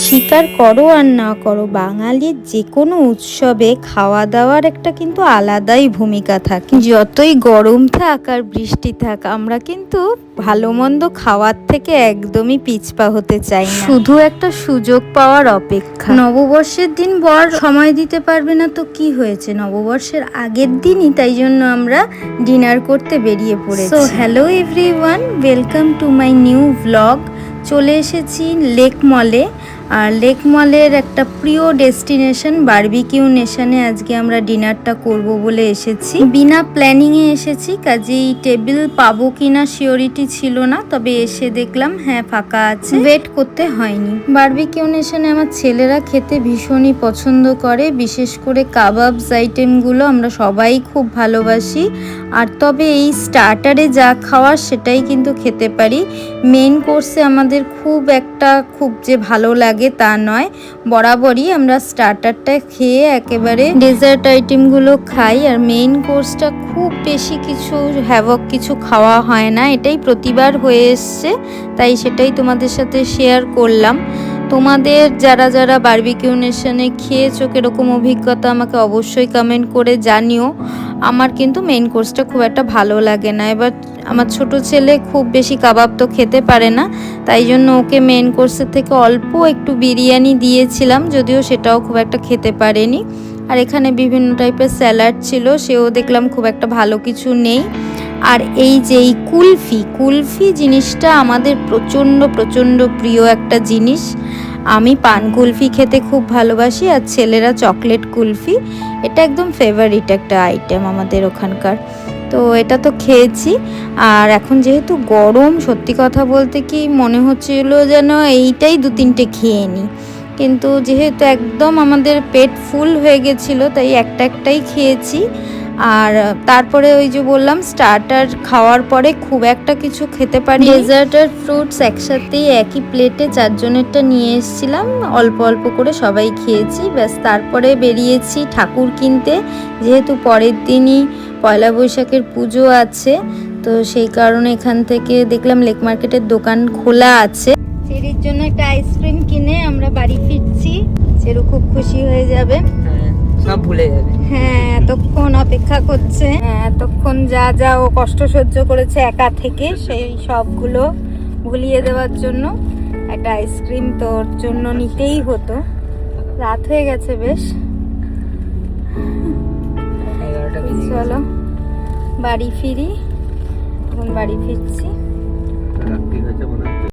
স্বীকার করো আর না করো, বাঙালির যে কোনো উৎসবে খাওয়া দাওয়ার একটা কিন্তু আলাদাই ভূমিকা থাকে। যতই গরম থাক আর বৃষ্টি থাক, আমরা কিন্তু ভালো মন্দ খাওয়ার থেকে একদমই পিছপা হতে চাই না, শুধু একটা সুযোগ পাওয়ার অপেক্ষা। নববর্ষের দিন বর সময় দিতে পারবে না তো কি হয়েছে, নববর্ষের আগের দিনই তাই জন্য আমরা ডিনার করতে বেরিয়ে পড়েছি। So hello everyone, welcome to my new vlog. চলে এসেছি লেক মলে, আর লেক মলের একটা প্রিয় ডেস্টিনেশন বারবিকিউ নেশনে আজকে আমরা ডিনারটা করব বলে এসেছি। বিনা প্ল্যানিংয়ে এসেছি, কাজেই টেবিল পাবো কিনা সিওরিটি ছিল না, তবে এসে দেখলাম হ্যাঁ ফাঁকা আছে, ওয়েট করতে হয়নি। বারবিকিউ নেশনে আমার ছেলেরা খেতে ভীষণই পছন্দ করে, বিশেষ করে কাবাবস আইটেমগুলো আমরা সবাই খুব ভালোবাসি। আর তবে এই স্টার্টারে যা খাওয়ার সেটাই কিন্তু খেতে পারি, মেইন কোর্সে আমাদের খুব যে ভালো লাগে তা নয়, বরাবরই আমরা স্টার্টারটা খেয়ে একেবারে ডেজার্ট আইটেমগুলো খাই, আর মেইন কোর্সটা খুব বেশি কিছু খাওয়া হয় না, এটাই প্রতিবার হয়ে এসছে, তাই সেটাই তোমাদের সাথে শেয়ার করলাম। তোমাদের যারা যারা বারবিকিউ নেশনে খেয়েছো কিরকম অভিজ্ঞতা আমাকে অবশ্যই কমেন্ট করে জানিও। আমার কিন্তু মেইন কোর্সটা খুব একটা ভালো লাগে না। এবার আমার ছোট ছেলে খুব বেশি কাবাব তো খেতে পারে না, তাই জন্য ওকে মেইন কোর্সের থেকে অল্প একটু বিরিয়ানি দিয়েছিলাম, যদিও সেটাও খুব একটা খেতে পারেনি। আর এখানে বিভিন্ন টাইপের স্যালাড ছিল, সেও দেখলাম খুব একটা ভালো কিছু নেই। আর এই যে এই কুলফি জিনিসটা আমাদের প্রচণ্ড প্রিয় একটা জিনিস। আমি পান কুলফি খেতে খুব ভালোবাসি, আর ছেলেরা চকলেট কুলফি, এটা একদম ফেভারিট একটা আইটেম আমাদের ওখানকার। তো এটা তো খেয়েছি, আর এখন যেহেতু গরম, সত্যি কথা বলতে কি মনে হচ্ছিল যেন এইটাই 2-3টে খেয়ে নিই, কিন্তু যেহেতু একদম আমাদের পেট ফুল হয়ে গেছিলো তাই একটাই খেয়েছি। আর তারপরে ওই যে বললাম স্টার্টার খাওয়ার পরে খুব একটা কিছু খেতে পারি, ডেজার্ট আর ফ্রুটস একসাথেই একই প্লেটে 4 জনেরটা নিয়ে এসেছিলাম, অল্প অল্প করে সবাই খেয়েছি, ব্যাস। তারপরে বেরিয়েছি ঠাকুর কিনতে, যেহেতু পরের দিনই পয়লা বৈশাখের পুজো আছে, তো সেই কারণে এখান থেকে দেখলাম লেক মার্কেটের দোকান খোলা আছে। চেরির জন্য একটা আইসক্রিম কিনে আমরা বাড়ি ফিরছি, চেরু খুব খুশি হয়ে যাবে, সব ভুলে যাবে। হ্যাঁ, এতক্ষণ অপেক্ষা করছে, এতক্ষণ যা ও কষ্ট সহ্য করেছে একা থেকে, সেই সবগুলো ভুলিয়ে দেওয়ার জন্য একটা আইসক্রিম তোর জন্য নিতেই হতো। রাত হয়ে গেছে বেশ, চলো বাড়ি ফিরি। এখন বাড়ি ফিরছি।